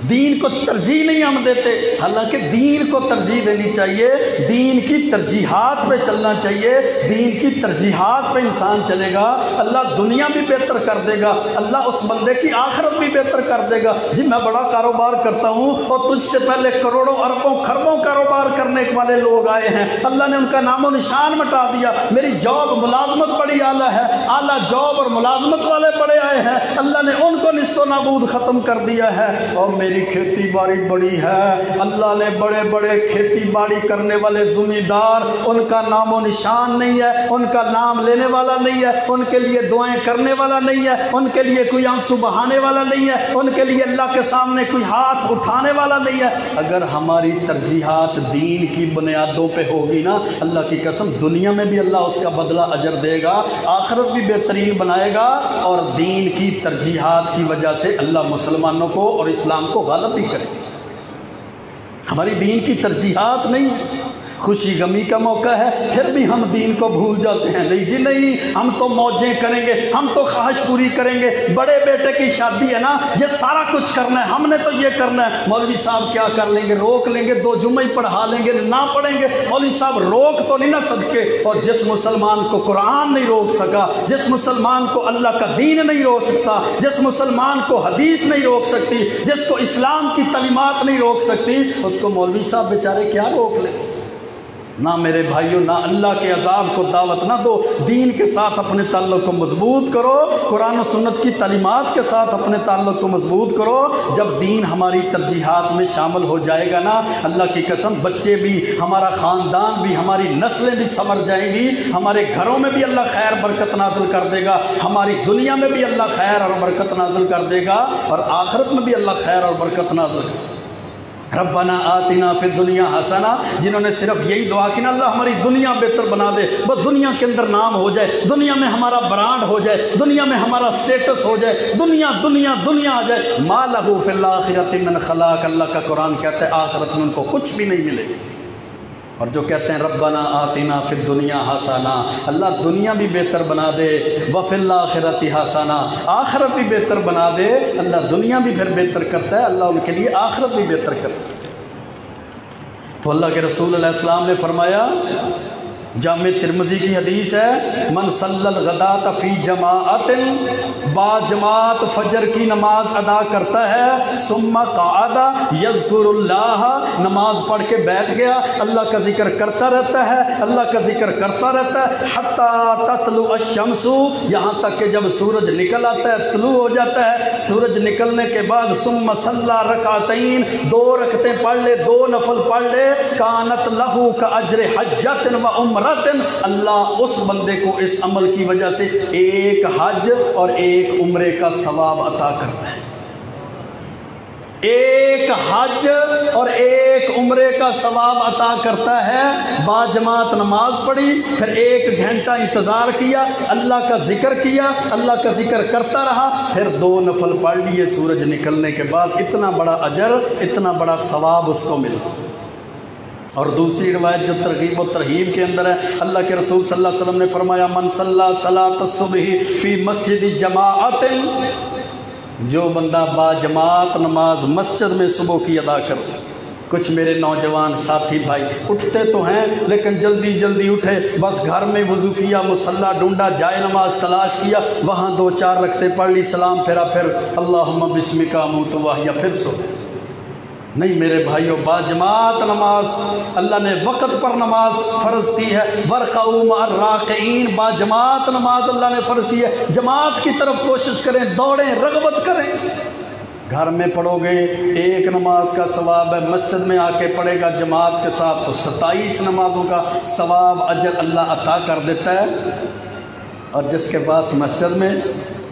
دین کو ترجیح نہیں ہم دیتے، حالانکہ دین کو ترجیح دینی چاہیے، دین کی ترجیحات پہ چلنا چاہیے، دین کی ترجیحات پہ انسان چلے گا، اللہ دنیا بھی بہتر کر دے گا، اللہ اس بندے کی آخرت بھی بہتر کر دے گا۔ جی میں بڑا کاروبار کرتا ہوں اور تجھ سے پہلے کروڑوں اربوں خربوں کاروبار کرنے والے لوگ آئے ہیں، اللہ نے ان کا نام و نشان مٹا دیا، میری جاب ملازمت بڑی اعلیٰ ہے، اعلیٰ جاب اور ملازمت والے بڑے آئے ہیں، اللہ نے ان کو نیست و نابود ختم کر دیا ہے، اور میری کھیتی باڑی بڑی ہے، اللہ نے بڑے بڑے کھیتی باڑی کرنے والے زمیندار، ان کا نام و نشان نہیں ہے، ان کا نام لینے والا نہیں ہے، ان کے لیے دعائیں کرنے والا نہیں ہے، ان کے لیے کوئی آنسو بہانے والا نہیں ہے، ان کے لیے اللہ کے سامنے کوئی ہاتھ اٹھانے والا نہیں ہے۔ اگر ہماری ترجیحات دین کی بنیادوں پہ ہوگی نا، اللہ کی قسم دنیا میں بھی اللہ اس کا بدلہ اجر دے گا، آخرت بھی بہترین بنائے گا، اور دین کی ترجیحات کی وجہ سے اللہ مسلمانوں کو اور اسلام کو غالب بھی کرے گا۔ ہماری دین کی ترجیحات نہیں ہے، خوشی غمی کا موقع ہے پھر بھی ہم دین کو بھول جاتے ہیں، نہیں جی نہیں، ہم تو موجیں کریں گے، ہم تو خواہش پوری کریں گے، بڑے بیٹے کی شادی ہے نا، یہ سارا کچھ کرنا ہے، ہم نے تو یہ کرنا ہے، مولوی صاحب کیا کر لیں گے، روک لیں گے، 2 جمعہ ہی پڑھا لیں گے، نہ پڑھیں گے، مولوی صاحب روک تو نہیں نہ سکتے۔ اور جس مسلمان کو قرآن نہیں روک سکا، جس مسلمان کو اللہ کا دین نہیں روک سکتا، جس مسلمان کو حدیث نہیں روک سکتی، جس کو اسلام کی تعلیمات نہیں روک سکتی، اس کو مولوی صاحب بیچارے کیا روک لیں گے؟ نہ میرے بھائیوں، نہ اللہ کے عذاب کو دعوت نہ دو، دین کے ساتھ اپنے تعلق کو مضبوط کرو، قرآن و سنت کی تعلیمات کے ساتھ اپنے تعلق کو مضبوط کرو۔ جب دین ہماری ترجیحات میں شامل ہو جائے گا نا، اللہ کی قسم بچے بھی، ہمارا خاندان بھی، ہماری نسلیں بھی سنور جائیں گی، ہمارے گھروں میں بھی اللہ خیر برکت نازل کر دے گا، ہماری دنیا میں بھی اللہ خیر اور برکت نازل کر دے گا، اور آخرت میں بھی اللہ خیر اور برکت نازل کر دے گا۔ ربنا آتنا فی الدنیا حسنہ، جنہوں نے صرف یہی دعا کی نا، اللہ ہماری دنیا بہتر بنا دے، بس دنیا کے اندر نام ہو جائے، دنیا میں ہمارا برانڈ ہو جائے، دنیا میں ہمارا سٹیٹس ہو جائے، دنیا دنیا دنیا آ جائے، ما لہ فی الآخرۃ من خلاق، اللہ کا قرآن کہتا ہے آخرت میں ان کو کچھ بھی نہیں ملے گا۔ اور جو کہتے ہیں ربنا آتنا فی الدنیا حسنہ، اللہ دنیا بھی بہتر بنا دے، وفی الآخرۃ حسنہ، آخرت بھی بہتر بنا دے، اللہ دنیا بھی پھر بہتر کرتا ہے، اللہ ان کے لیے آخرت بھی بہتر کرتا ہے۔ تو اللہ کے رسول علیہ السلام نے فرمایا جامع ترمذی کی حدیث ہے، من صلی الغداۃ فی جماعت، با جماعت فجر کی نماز ادا کرتا ہے، ثم قعد یذکر اللہ، نماز پڑھ کے بیٹھ گیا، اللہ کا ذکر کرتا رہتا ہے، اللہ کا ذکر کرتا رہتا ہے، حتی تطلع الشمس، یہاں تک کہ جب سورج نکل آتا ہے، طلوع ہو جاتا ہے، سورج نکلنے کے بعد ثم صلی رکعتین، 2 رکعتیں پڑھ لے، 2 نفل پڑھ لے، کانت لہ کاجر حجۃ و عمرۃ، اللہ اس بندے کو اس عمل کی وجہ سے ایک حج اور ایک عمرے کا ثواب عطا کرتا ہے، ایک حج اور ایک عمرے کا ثواب عطا کرتا ہے۔ با جماعت نماز پڑھی، پھر 1 گھنٹہ انتظار کیا، اللہ کا ذکر کیا، اللہ کا ذکر کرتا رہا، پھر 2 نفل پڑھ لیے سورج نکلنے کے بعد، اتنا بڑا اجر، اتنا بڑا ثواب اس کو ملا۔ اور دوسری روایت جو ترغیب و ترہیب کے اندر ہے، اللہ کے رسول صلی اللہ علیہ وسلم نے فرمایا، من صلی صلاۃ الصبح فی مسجد جماعت، جو بندہ با جماعت نماز مسجد میں صبح کی ادا کرتا۔ کچھ میرے نوجوان ساتھی بھائی اٹھتے تو ہیں لیکن جلدی جلدی اٹھے، بس گھر میں وضو کیا، مصلی ڈھونڈا، جائے نماز تلاش کیا، وہاں 2-4 رکعتیں پڑھ لی، سلام پھیرا، پھر اللہم بسمک اموت واحیا، پھر سو۔ نہیں میرے بھائیوں، با جماعت نماز اللہ نے وقت پر نماز فرض کی ہے، ورقعوا مع الراکعین، با جماعت نماز اللہ نے فرض کی ہے، جماعت کی طرف کوشش کریں، دوڑیں، رغبت کریں۔ گھر میں پڑھو گے 1 نماز کا ثواب ہے، مسجد میں آ کے پڑھے گا جماعت کے ساتھ تو 27 نمازوں کا ثواب اجر اللہ عطا کر دیتا ہے۔ اور جس کے پاس مسجد میں،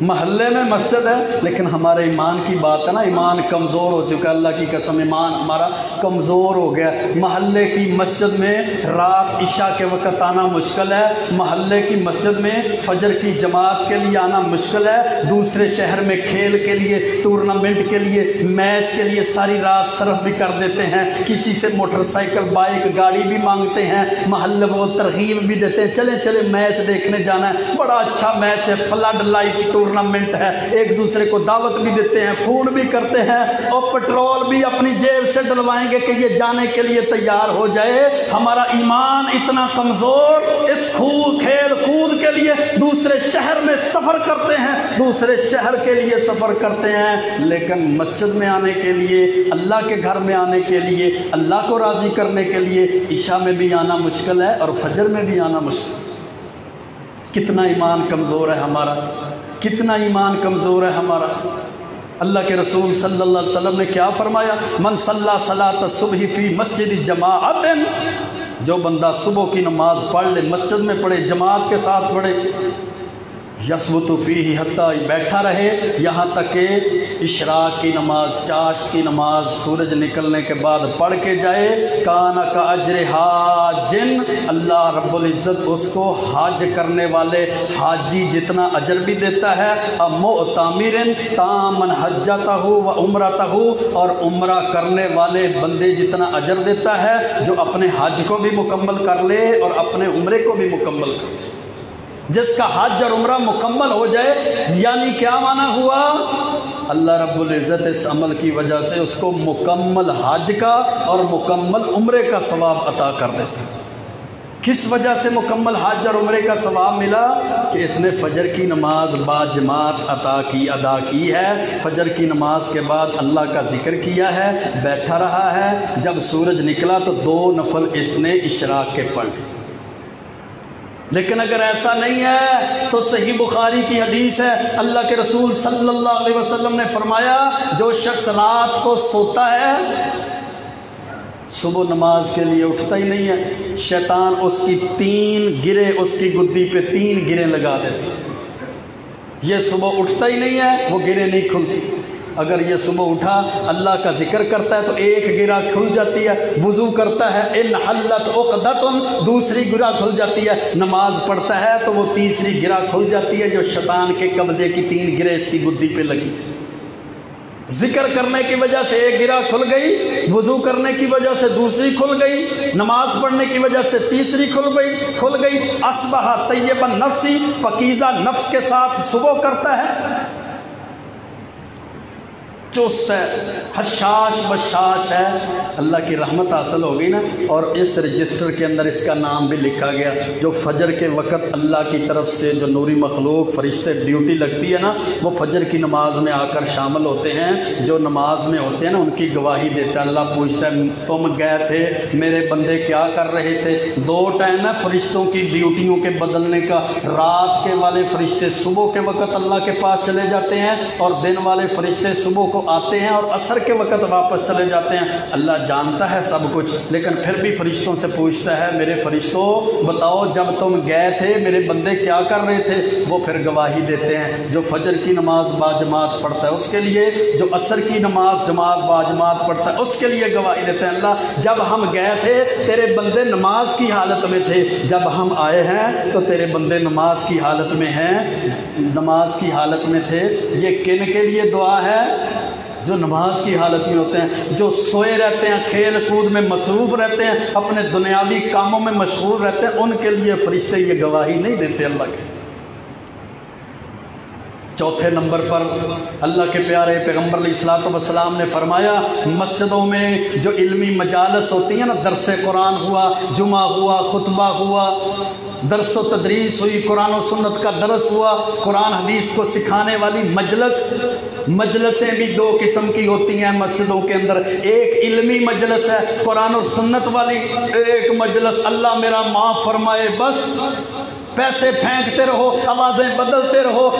محلے میں مسجد ہے لیکن ہمارے ایمان کی بات ہے نا، ایمان کمزور ہو چکا ہے، اللہ کی قسم ایمان ہمارا کمزور ہو گیا، محلے کی مسجد میں رات عشاء کے وقت آنا مشکل ہے، محلے کی مسجد میں فجر کی جماعت کے لیے آنا مشکل ہے، دوسرے شہر میں کھیل کے لیے، ٹورنامنٹ کے لیے، میچ کے لیے ساری رات صرف بھی کر دیتے ہیں، کسی سے موٹر سائیکل بائک گاڑی بھی مانگتے ہیں، محلے کو ترغیب بھی دیتے ہیں، چلیں چلیں میچ دیکھنے جانا ہے، بڑا اچھا میچ ہے، فلڈ لائٹ ٹورنامنٹ ہے، ایک دوسرے کو دعوت بھی دیتے ہیں، فون بھی کرتے ہیں، اور پیٹرول بھی اپنی جیب سے ڈلوائیں گے کہ یہ جانے کے لیے تیار ہو جائے۔ ہمارا ایمان اتنا کمزور، اس کھیل کود کے لیے دوسرے شہر میں سفر کرتے ہیں، دوسرے شہر کے لیے سفر کرتے ہیں، لیکن مسجد میں آنے کے لیے، اللہ کے گھر میں آنے کے لیے، اللہ کو راضی کرنے کے لیے عشاء میں بھی آنا مشکل ہے اور فجر میں بھی آنا مشکل۔ کتنا ایمان کمزور ہے ہمارا، کتنا ایمان کمزور ہے ہمارا۔ اللہ کے رسول صلی اللہ علیہ وسلم نے کیا فرمایا، من صلی صلاۃ الصبح فی مسجد جماعت، جو بندہ صبح کی نماز پڑھ لے، مسجد میں پڑھے، جماعت کے ساتھ پڑھے، یثبت فیہ، حتیٰ بیٹھا رہے یہاں تک کہ اشراق کی نماز، چاشت کی نماز سورج نکلنے کے بعد پڑھ کے جائے، کان کاجر حاج، اللہ رب العزت اس کو حج کرنے والے حاجی جتنا اجر بھی دیتا ہے، مؤتمر تامن حجتہ و عمرتہ، اور عمرہ کرنے والے بندے جتنا اجر دیتا ہے جو اپنے حج کو بھی مکمل کر لے اور اپنے عمرے کو بھی مکمل کر لے۔ جس کا حج اور عمرہ مکمل ہو جائے، یعنی کیا معنی ہوا، اللہ رب العزت اس عمل کی وجہ سے اس کو مکمل حج کا اور مکمل عمرے کا ثواب عطا کر دیتا ہے۔ کس وجہ سے مکمل حج اور عمرے کا ثواب ملا، کہ اس نے فجر کی نماز با جماعت ادا کی ہے، فجر کی نماز کے بعد اللہ کا ذکر کیا ہے، بیٹھا رہا ہے، جب سورج نکلا تو 2 نفل اس نے اشراق کے پڑھ۔ لیکن اگر ایسا نہیں ہے تو صحیح بخاری کی حدیث ہے، اللہ کے رسول صلی اللہ علیہ وسلم نے فرمایا، جو شخص رات کو سوتا ہے، صبح نماز کے لیے اٹھتا ہی نہیں ہے، شیطان اس کی 3 گرے، اس کی گدی پہ 3 گرے لگا دیتے، یہ صبح اٹھتا ہی نہیں ہے، وہ گرے نہیں کھلتی۔ اگر یہ صبح اٹھا اللہ کا ذکر کرتا ہے تو 1 گرہ کھل جاتی ہے، وضو کرتا ہے ان حلت عقدۃ، دوسری گرہ کھل جاتی ہے، نماز پڑھتا ہے تو وہ تیسری گرہ کھل جاتی ہے جو شیطان کے قبضے کی 3 گرہ اس کی گدی پہ لگی۔ ذکر کرنے کی وجہ سے 1 گرہ کھل گئی، وضو کرنے کی وجہ سے دوسری کھل گئی، نماز پڑھنے کی وجہ سے تیسری کھل گئی۔ اصبح طیب النفس، پاکیزہ نفس کے ساتھ صبح کرتا ہے چست ہے، حشاش بشاش ہے، اللہ کی رحمت حاصل ہو گئی نا، اور اس رجسٹر کے اندر اس کا نام بھی لکھا گیا۔ جو فجر کے وقت اللہ کی طرف سے جو نوری مخلوق فرشتے ڈیوٹی لگتی ہے نا، وہ فجر کی نماز میں آ کر شامل ہوتے ہیں، جو نماز میں ہوتے ہیں نا ان کی گواہی دیتا ہے۔ اللہ پوچھتا ہے تم گئے تھے، میرے بندے کیا کر رہے تھے؟ دو ٹائم ہے فرشتوں کی ڈیوٹیوں کے بدلنے کا، رات کے والے فرشتے صبح کے وقت اللہ کے پاس چلے جاتے ہیں، اور دن والے فرشتے صبح کو آتے ہیں اور عصر کے وقت واپس چلے جاتے ہیں۔ اللہ جانتا ہے سب کچھ، لیکن پھر بھی فرشتوں سے پوچھتا ہے میرے فرشتوں بتاؤ جب تم گئے تھے میرے بندے کیا کر رہے تھے؟ وہ پھر گواہی دیتے ہیں۔ جو فجر کی نماز باجماعت پڑھتا ہے اس کے لیے، جو عصر کی نماز جماعت باجماعت پڑھتا ہے اس کے لیے گواہی دیتے ہیں۔ اللہ جب ہم گئے تھے تیرے بندے نماز کی حالت میں تھے، جب ہم آئے ہیں تو تیرے بندے نماز کی حالت میں ہیں، نماز کی حالت میں تھے۔ یہ کن کے لیے دعا ہے؟ جو نماز کی حالت میں ہوتے ہیں، جو سوئے رہتے ہیں، کھیل کود میں مصروف رہتے ہیں، اپنے دنیاوی کاموں میں مشغول رہتے ہیں، ان کے لیے فرشتے یہ گواہی نہیں دیتے اللہ کے۔ چوتھے نمبر پر اللہ کے پیارے پیغمبر علیہ الصلوۃ والسلام نے فرمایا مسجدوں میں جو علمی مجالس ہوتی ہیں نا، درس قرآن ہوا، جمعہ ہوا، خطبہ ہوا، درس و تدریس ہوئی، قرآن و سنت کا درس ہوا، قرآن حدیث کو سکھانے والی مجلسیں بھی دو قسم کی ہوتی ہیں مسجدوں کے اندر۔ ایک علمی مجلس ہے قرآن اور سنت والی، ایک مجلس اللہ میرا معاف فرمائے بس پیسے پھینکتے رہو، آوازیں بدلتے رہو،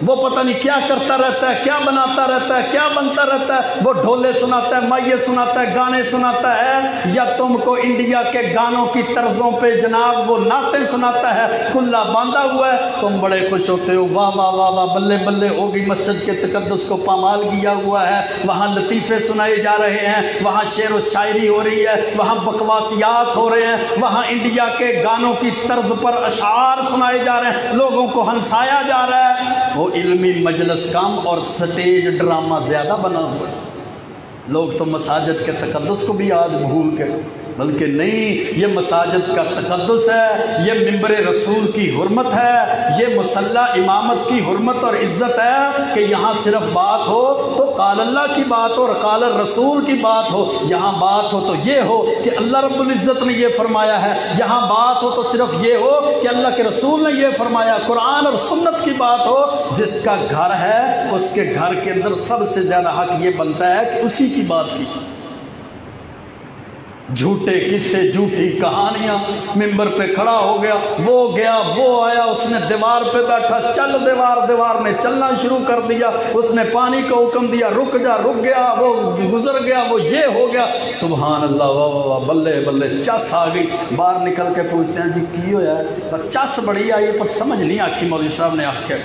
وہ پتہ نہیں کیا کرتا رہتا ہے، کیا بناتا رہتا ہے، کیا بنتا رہتا ہے، وہ ڈھولے سناتا ہے، مائے سناتا ہے، گانے سناتا ہے، یا تم کو انڈیا کے گانوں کی طرزوں پہ جناب وہ نعتیں سناتا ہے، کلا باندھا ہوا ہے، تم بڑے خوش ہوتے ہو، واہ واہ واہ واہ بلے بلے ہوگی، مسجد کے تقدس کو پامال کیا ہوا ہے، وہاں لطیفے سنائے جا رہے ہیں، وہاں شعر و شاعری ہو رہی ہے، وہاں بکواسیات ہو رہے ہیں، وہاں انڈیا کے گانوں کی طرز پر اشعار سنائے جا رہے ہیں، لوگوں کو ہنسایا جا رہا ہے۔ وہ علمی مجلس کم اور سٹیج ڈرامہ زیادہ بنا ہوا ہے۔ لوگ تو مساجد کے تقدس کو بھی آج بھول گئے، بلکہ نہیں، یہ مساجد کا تقدس ہے، یہ ممبر رسول کی حرمت ہے، یہ مصلی امامت کی حرمت اور عزت ہے کہ یہاں صرف بات ہو تو قال اللہ کی بات ہو اور قال الرسول کی بات ہو، یہاں بات ہو تو یہ ہو کہ اللہ رب العزت نے یہ فرمایا ہے، یہاں بات ہو تو صرف یہ ہو کہ اللہ کے رسول نے یہ فرمایا، قرآن اور سنت کی بات ہو۔ جس کا گھر ہے اس کے گھر کے اندر سب سے زیادہ حق یہ بنتا ہے کہ اسی کی بات کیجیے۔ جھوٹے قصے، جھوٹی کہانیاں، ممبر پہ کھڑا ہو گیا، وہ گیا، وہ آیا، اس نے دیوار پہ بیٹھا، چل دیوار نے چلنا شروع کر دیا، اس نے پانی کا حکم دیا، رک جا، رک گیا، وہ گزر گیا، وہ یہ ہو گیا، سبحان اللہ، واہ واہ واہ، بلے بلے، چس آ گئی، باہر نکل کے پوچھتے ہیں جی کی ہویا ہے؟ چس بڑی آئی پر سمجھ نہیں آکھی، مولوی صاحب نے آکھیا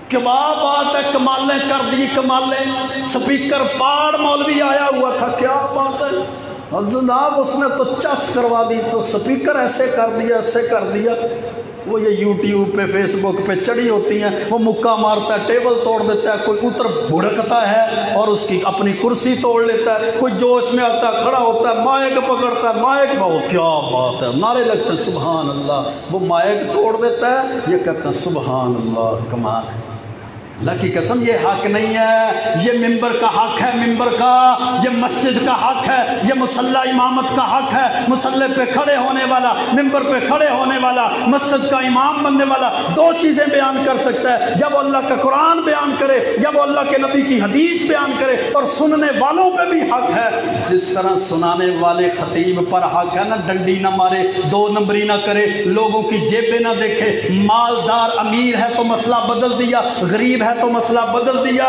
کیا بات ہے، کمالیں کر دی، کمالیں، سپیکر پاڑ مولوی آیا ہوا تھا، کیا بات ہے، اور جناب اس نے تو چس کروا دی، تو سپیکر ایسے کر دیا، ایسے کر دیا۔ وہ یہ یوٹیوب پہ فیس بک پہ چڑھی ہوتی ہیں، وہ مکہ مارتا ہے، ٹیبل توڑ دیتا ہے، کوئی اتر بھڑکتا ہے اور اس کی اپنی کرسی توڑ لیتا ہے، کوئی جوش میں آتا ہے، کھڑا ہوتا ہے، مائک پکڑتا ہے، مائک بہو کیا بات ہے، نعرے لگتے ہیں سبحان اللہ، وہ مائک توڑ دیتا ہے، یہ کہتا ہے سبحان اللہ، کمال ہے۔ اللہ کی قسم یہ حق نہیں ہے، یہ ممبر کا حق ہے، ممبر کا، یہ مسجد کا حق ہے، یہ مصلی امامت کا حق ہے، مصلی پہ کھڑے ہونے والا، ممبر پہ کھڑے ہونے والا، مسجد کا امام بننے والا دو چیزیں بیان کر سکتا ہے، یا وہ اللہ کا قرآن بیان کرے، یا وہ اللہ کے نبی کی حدیث بیان کرے، اور سننے والوں پہ بھی حق ہے۔ جس طرح سنانے والے خطیب پر حق ہے نا، ڈنڈی نہ مارے، دو نمبری نہ کرے، لوگوں کی جیبیں نہ دیکھے، مالدار امیر ہے تو مسئلہ بدل دیا، غریب ہے تو مسئلہ بدل دیا،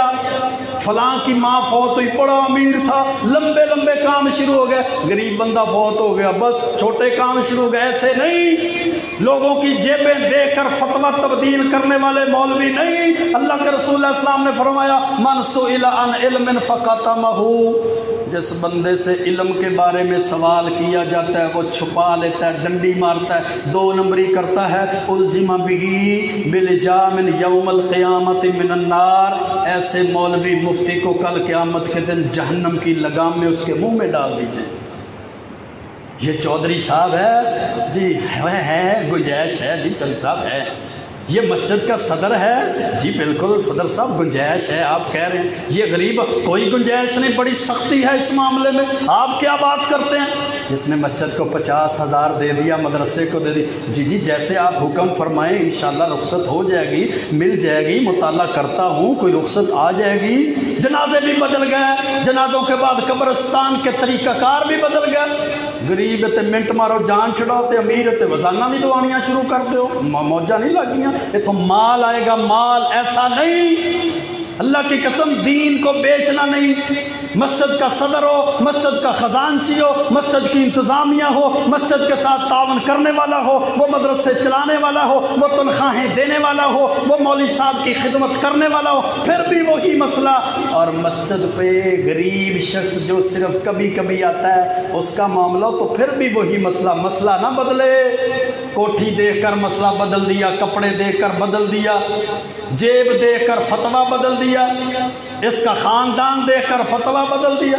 فلاں کی ماں فوت ہوئی، بڑا امیر تھا، لمبے لمبے کام شروع ہو گئے، غریب بندہ فوت ہو گیا، بس چھوٹے کام شروع ہو گئے۔ ایسے نہیں، لوگوں کی جیبیں دیکھ کر فتویٰ تبدیل کرنے والے مولوی نہیں۔ اللہ کے رسول اللہ علیہ وسلم نے فرمایا من سئل عن علم فقتمہ، جس بندے سے علم کے بارے میں سوال کیا جاتا ہے وہ چھپا لیتا ہے، ڈنڈی مارتا ہے، دو نمبری کرتا ہے، الجم بہ بلجام یوم القیامت من النار، ایسے مولوی مفتی کو کل قیامت کے دن جہنم کی لگام میں اس کے منہ میں ڈال دیجئے۔ یہ چودھری صاحب ہے جی، ہے گنجائش ہے جی، چل صاحب ہے، یہ مسجد کا صدر ہے؟ جی بالکل صدر صاحب گنجائش ہے، آپ کہہ رہے ہیں یہ غریب، کوئی گنجائش نہیں، بڑی سختی ہے اس معاملے میں، آپ کیا بات کرتے ہیں؟ اس نے مسجد کو 50,000 دے دیا، مدرسے کو دے دی، جی جیسے آپ حکم فرمائیں انشاءاللہ رخصت ہو جائے گی، مل جائے گی، مطالعہ کرتا ہوں کوئی رخصت آ جائے گی۔ جنازے بھی بدل گئے، جنازوں کے بعد قبرستان کے طریقہ کار بھی بدل گئے، غریب تے منٹ مارو جان چھڑاؤ تے امیر تے وزانہ بھی دوانیاں شروع کر دو، موجہ نہیں لگیاں، یہ تو مال آئے گا، مال ایسا نہیں، اللہ کی قسم دین کو بیچنا نہیں۔ مسجد کا صدر ہو، مسجد کا خزانچی ہو، مسجد کی انتظامیہ ہو، مسجد کے ساتھ تعاون کرنے والا ہو، وہ مدرسے چلانے والا ہو، وہ تنخواہیں دینے والا ہو، وہ مولوی صاحب کی خدمت کرنے والا ہو، پھر بھی وہی مسئلہ۔ اور مسجد پہ غریب شخص جو صرف کبھی کبھی آتا ہے اس کا معاملہ تو پھر بھی وہی مسئلہ، مسئلہ نہ بدلے۔ کوٹھی دیکھ کر مسئلہ بدل دیا، کپڑے دیکھ کر بدل دیا، جیب دیکھ کر فتویٰ بدل دیا، اس کا خاندان دیکھ کر فتویٰ بدل دیا۔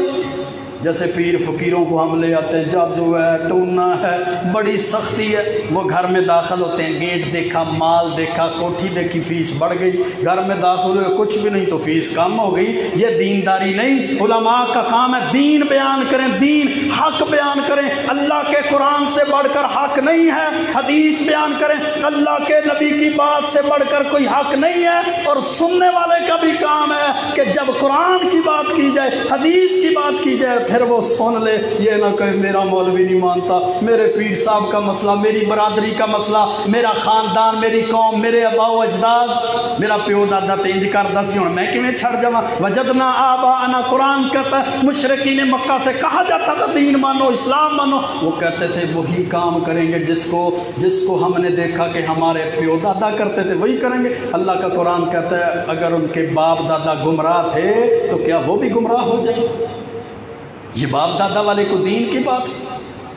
جیسے پیر فقیروں کو ہم لے آتے ہیں، جادو ہے، ٹونا ہے، بڑی سختی ہے، وہ گھر میں داخل ہوتے ہیں، گیٹ دیکھا، مال دیکھا، کوٹھی دیکھی، فیس بڑھ گئی، گھر میں داخل ہوئے کچھ بھی نہیں تو فیس کم ہو گئی۔ یہ دینداری نہیں، علماء کا کام ہے دین بیان کریں، دین حق بیان کریں، اللہ کے قرآن سے بڑھ کر حق نہیں ہے، حدیث بیان کریں، اللہ کے نبی کی بات سے بڑھ کر کوئی حق نہیں ہے۔ اور سننے والے کا بھی کام ہے کہ جب قرآن کی بات کی جائے، حدیث کی بات کی جائے، پھر وہ سن لے، یہ نہ کہ میرا مولوی نہیں مانتا، میرے پیر صاحب کا مسئلہ، میری برادری کا مسئلہ، میرا خاندان، میری قوم، میرے آبا و اجداد، میرا پیو دادا تے انج کردا سی، ہن میں کیویں چھڑ جاواں؟ وجدنا آباءنا، قرآن کہتا ہے مشرکین مکہ سے کہا جاتا تھا دین مانو، اسلام مانو، وہ کہتے تھے وہی کام کریں گے جس کو ہم نے دیکھا کہ ہمارے پیو دادا کرتے تھے وہی کریں گے۔ اللہ کا قرآن کہتا ہے اگر ان کے باپ دادا گمراہ تھے تو کیا وہ بھی گمراہ ہو جائیں؟ یہ باپ دادا والے کو دین کی بات ہے۔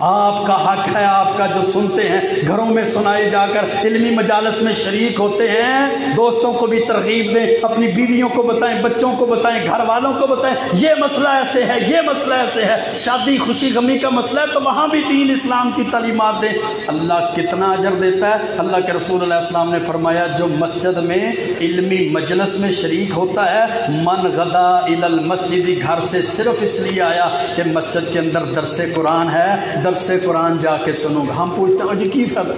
آپ کا حق ہے، آپ کا جو سنتے ہیں گھروں میں سنائے جا کر، علمی مجالس میں شریک ہوتے ہیں، دوستوں کو بھی ترغیب دیں، اپنی بیویوں کو بتائیں، بچوں کو بتائیں، گھر والوں کو بتائیں یہ مسئلہ ایسے ہے، یہ مسئلہ ایسے ہے، شادی خوشی غمی کا مسئلہ ہے تو وہاں بھی دین اسلام کی تعلیمات دیں۔ اللہ کتنا اجر دیتا ہے؟ اللہ کے رسول علیہ السلام نے فرمایا جو مسجد میں علمی مجلس میں شریک ہوتا ہے، من غدا الی المسجد، گھر سے صرف اس لیے آیا کہ مسجد کے اندر درس قرآن ہے، درس قرآن جا کے سنو گا۔ ہم پوچھتے ہیں جی کی فائدہ؟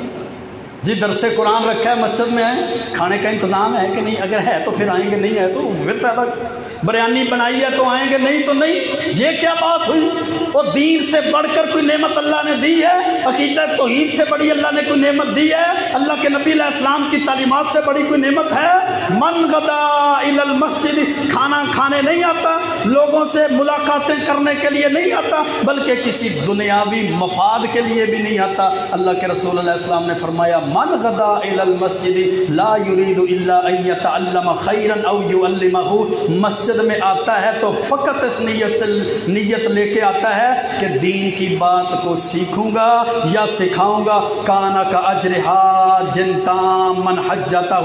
جی درس قرآن رکھا ہے مسجد میں، ہے کھانے کا انتظام ہے کہ نہیں؟ اگر ہے تو پھر آئیں گے، نہیں ہے تو پھر فائدہ، بریانی بنائی ہے تو آئیں گے، نہیں تو نہیں۔ یہ کیا بات ہوئی؟ وہ دین سے بڑھ کر کوئی نعمت اللہ نے دی ہے؟ عقیدہ توحید سے بڑی اللہ نے کوئی نعمت دی ہے؟ اللہ کے نبی علیہ السلام کی تعلیمات سے بڑی کوئی نعمت ہے؟ من غدا الی المسجد، کھانا کھانے نہیں آتا، لوگوں سے ملاقاتیں کرنے کے لیے نہیں آتا، بلکہ کسی دنیاوی مفاد کے لیے بھی نہیں آتا۔ اللہ کے رسول علیہ السلام نے فرمایا من غدا الی المسجد لا يريد الا ان يتعلم خيرا او يعلمه، مسجد میں آتا ہے تو فقط اس نیت لے کے آتا ہے کہ دین کی بات کو سیکھوں گا یا سکھاؤں گا۔ کانا کا اجر حاج تام من حجتہ،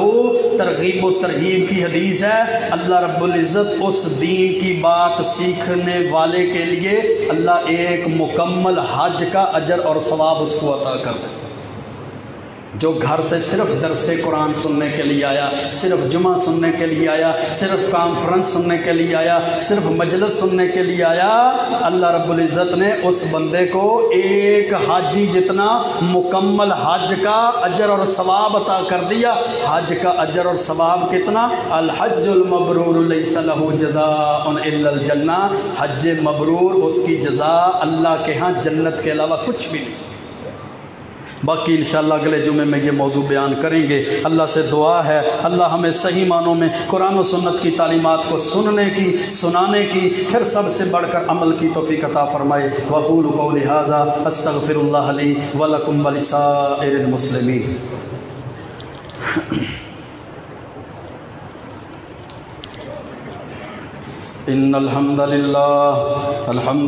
ترغیب و ترہیب کی حدیث ہے، اللہ رب العزت اس دین کی بات سیکھنے والے کے لیے اللہ ایک مکمل حج کا اجر اور ثواب اس کو عطا کر دے۔ جو گھر سے صرف درس قرآن سننے کے لیے آیا، صرف جمعہ سننے کے لیے آیا، صرف کانفرنس سننے کے لیے آیا، صرف مجلس سننے کے لیے آیا، اللہ رب العزت نے اس بندے کو ایک حاجی جتنا مکمل حج کا اجر اور ثواب عطا کر دیا۔ حج کا اجر اور ثواب کتنا؟ الحج المبرور لیس لہ جزاء الا الجنہ، حج مبرور اس کی جزا اللہ کے ہاں جنت کے علاوہ کچھ بھی نہیں۔ باقی انشاءاللہ اگلے جمعے میں یہ موضوع بیان کریں گے۔ اللہ سے دعا ہے اللہ ہمیں صحیح معنوں میں قرآن و سنت کی تعلیمات کو سننے کی، سنانے کی، پھر سب سے بڑھ کر عمل کی توفیق عطا فرمائے۔ وَقُولُ قَوْلِ هَٰذَا أَسْتَغْفِرُ اللَّهَ لِي وَلَكُمْ وَلِسَائِرِ الْمُسْلِمِينَ۔ إن الحمد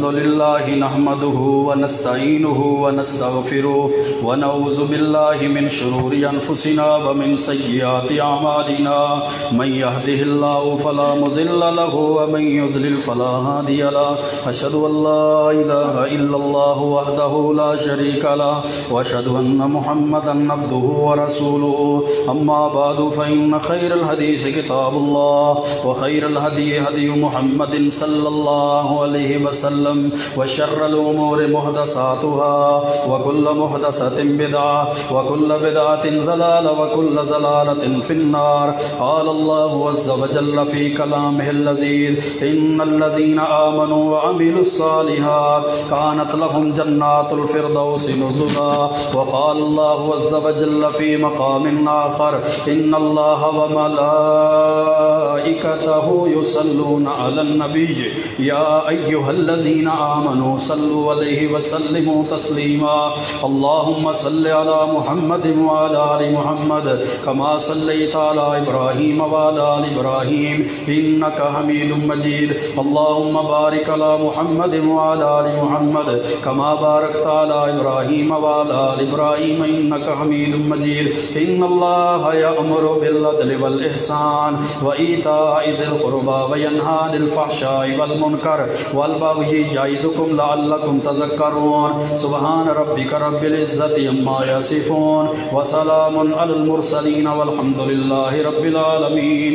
لله نحمده ونستعينه ونستغفره ونعوذ بالله من شرور أنفسنا ومن سيئات أعمالنا من يهده الله فلا مضل له ومن يضلل فلا هادي له أشهد أن لا إله إلا الله وحده لا شريك له وأشهد أن محمدا عبده ورسوله أما بعد فإن خير الحديث كتاب الله وخير الهدي هدي محمد صلى الله عليه وسلم وشر الأمور محدثاتها وكل محدثة بدعة وكل بدعة ضلالة وكل ضلالة في النار. قال الله عز وجل في كلامه اللذيذ إن الذين آمنوا وعملوا الصالحات كانت لهم جنات الفردوس نزلا. وقال الله عز وجل في مقام آخر إن الله وملائكته يصلون على النبي يا أيها الذين آمنوا صلوا عليه وسلموا تسليما. اللهم صل على محمد وعلى آل محمد كما صليت على إبراهيم وعلى آل إبراهيم إنك حميد مجيد. اللهم بارك على محمد وعلى آل محمد كما باركت على إبراهيم وعلى آل إبراهيم إنك حميد مجيد. إن الله يأمر بالعدل والإحسان وإيتاء ذي القربى وينهى عن الفحشاء والمنكر والبغي يعظكم لعلكم تذكرون. سبحان ربك رب العزة عما يصفون وسلام على المرسلين والحمد لله رب العالمين.